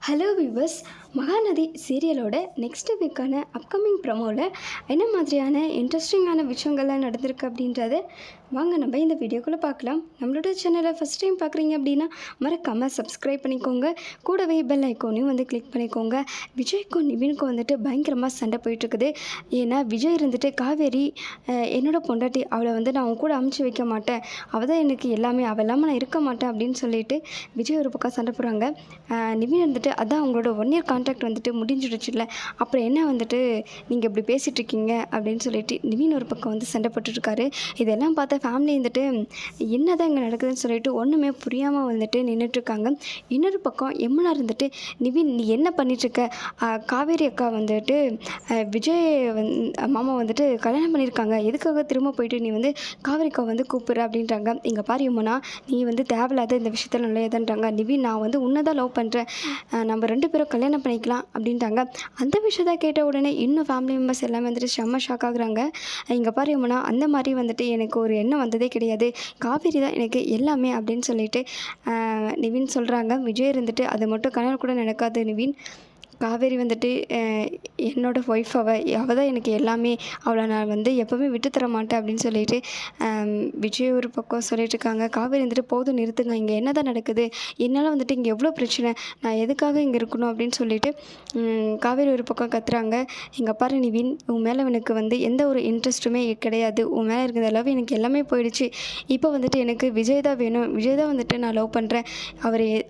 Hello viewers, Mahanadi சீரியலோட next வீக்கான upcoming ப்ரமோவில் என்ன மாதிரியான இன்ட்ரெஸ்டிங்கான விஷயங்கள்லாம் நடந்திருக்கு அப்படின்றத வாங்க நம்ம இந்த வீடியோக்குள்ளே பார்க்கலாம். நம்மளோட சேனலை ஃபஸ்ட் டைம் பார்க்குறீங்க அப்படின்னா மறக்காமல் சப்ஸ்கிரைப் பண்ணிக்கோங்க. கூடவே பெல் ஐக்கோனையும் கிளிக் பண்ணிக்கோங்க. விஜய்க்கும் நிவினுக்கும் பயங்கரமாக சண்டை போயிட்டுருக்குது. ஏன்னா விஜய் காவேரி என்னோடய பொண்டாட்டி, அவளை நான் அவன் கூட அமுச்சு வைக்க மாட்டேன், அவள் தான் எனக்கு எல்லாமே, அவள் இல்லாமல் நான் இருக்க மாட்டேன் அப்படின்னு சொல்லிட்டு விஜய் ஒரு பக்கம் சண்டை போடுறாங்க. நிவின் அதான் அவங்களோட 1 இயர் கான்ட்ராக்ட் முடிஞ்சிடுச்சுல்ல, அப்புறம் என்ன நீங்கள் இப்படி பேசிகிட்ருக்கீங்க அப்படின்னு சொல்லிட்டு நிவின் ஒரு பக்கம் சண்டை போட்டுட்ருக்காரு. இதெல்லாம் பார்த்தா ஃபேமிலி என்ன தான் இங்கே நடக்குதுன்னு சொல்லிட்டு ஒன்றுமே புரியாமல் நின்றுட்டுருக்காங்க. இன்னொரு பக்கம் யமுனா நிவின் நீ என்ன பண்ணிகிட்ருக்க, காவேரி அக்கா விஜய் மாமா கல்யாணம் பண்ணியிருக்காங்க, எதுக்காக திரும்ப போயிட்டு நீ காவேரி அக்கா கூப்பிட்ற அப்படின்றாங்க. இங்கே பாரு யமுனா, நீ தேவையில்லாத இந்த விஷயத்தில் நல்லதான்றாங்க. நிவின் நான் உன்னை தான் லவ் பண்ணுறேன், நம்ம 2 பேரும் கல்யாணம் பண்ணிக்கலாம் அப்படின்ட்டாங்க. அந்த விஷயத்தை கேட்ட உடனே இன்னும் ஃபேமிலி மெம்பர்ஸ் எல்லாமே செம்ம ஷாக் ஆகுறாங்க. இங்கே பாரு யமுனா, அந்த மாதிரி எனக்கு ஒரு எண்ணம் வந்ததே கிடையாது, காவேரி தான் எனக்கு எல்லாமே அப்படின்னு சொல்லிட்டு நிவின் சொல்கிறாங்க. விஜய் அது மட்டும் கனவு கூட நடக்காது நிவின். காவேரி என்னோடய ஒய்ஃப், அவள் தான் எனக்கு எல்லாமே, அவளை நான் எப்போவுமே விட்டுத்தர மாட்டேன் அப்படின்னு சொல்லிட்டு விஜய் ஒரு பக்கம் சொல்லிட்டுருக்காங்க. காவேரி போதும் நிறுத்துங்க, இங்கே என்ன தான் நடக்குது, என்னால் இங்கே எவ்வளோ பிரச்சனை, நான் எதுக்காக இங்கே இருக்கணும் அப்படின்னு சொல்லிட்டு காவேரி ஒரு பக்கம் கத்துறாங்க. இங்கே பாரு நிவின், உன் மேலே எனக்கு எந்த ஒரு இன்ட்ரெஸ்ட்டுமே கிடையாது, உன் மேலே இருக்கிற லவ் எனக்கு எல்லாமே போயிடுச்சு. இப்போ எனக்கு விஜய் தான் வேணும், விஜய் தான் நான் லவ் பண்ணுறேன்,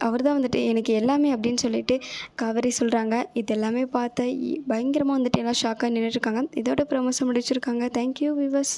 அவர் தான் எனக்கு எல்லாமே அப்படின்னு சொல்லிட்டு காவேரி சொல்கிறாங்க. இது எல்லாமே பார்த்து பயங்கரமாக எல்லாம் ஷாக்காக நின்றுட்டுருக்காங்க. இதோட ப்ரமோஷன் முடிச்சிருக்காங்க. Thank you viewers.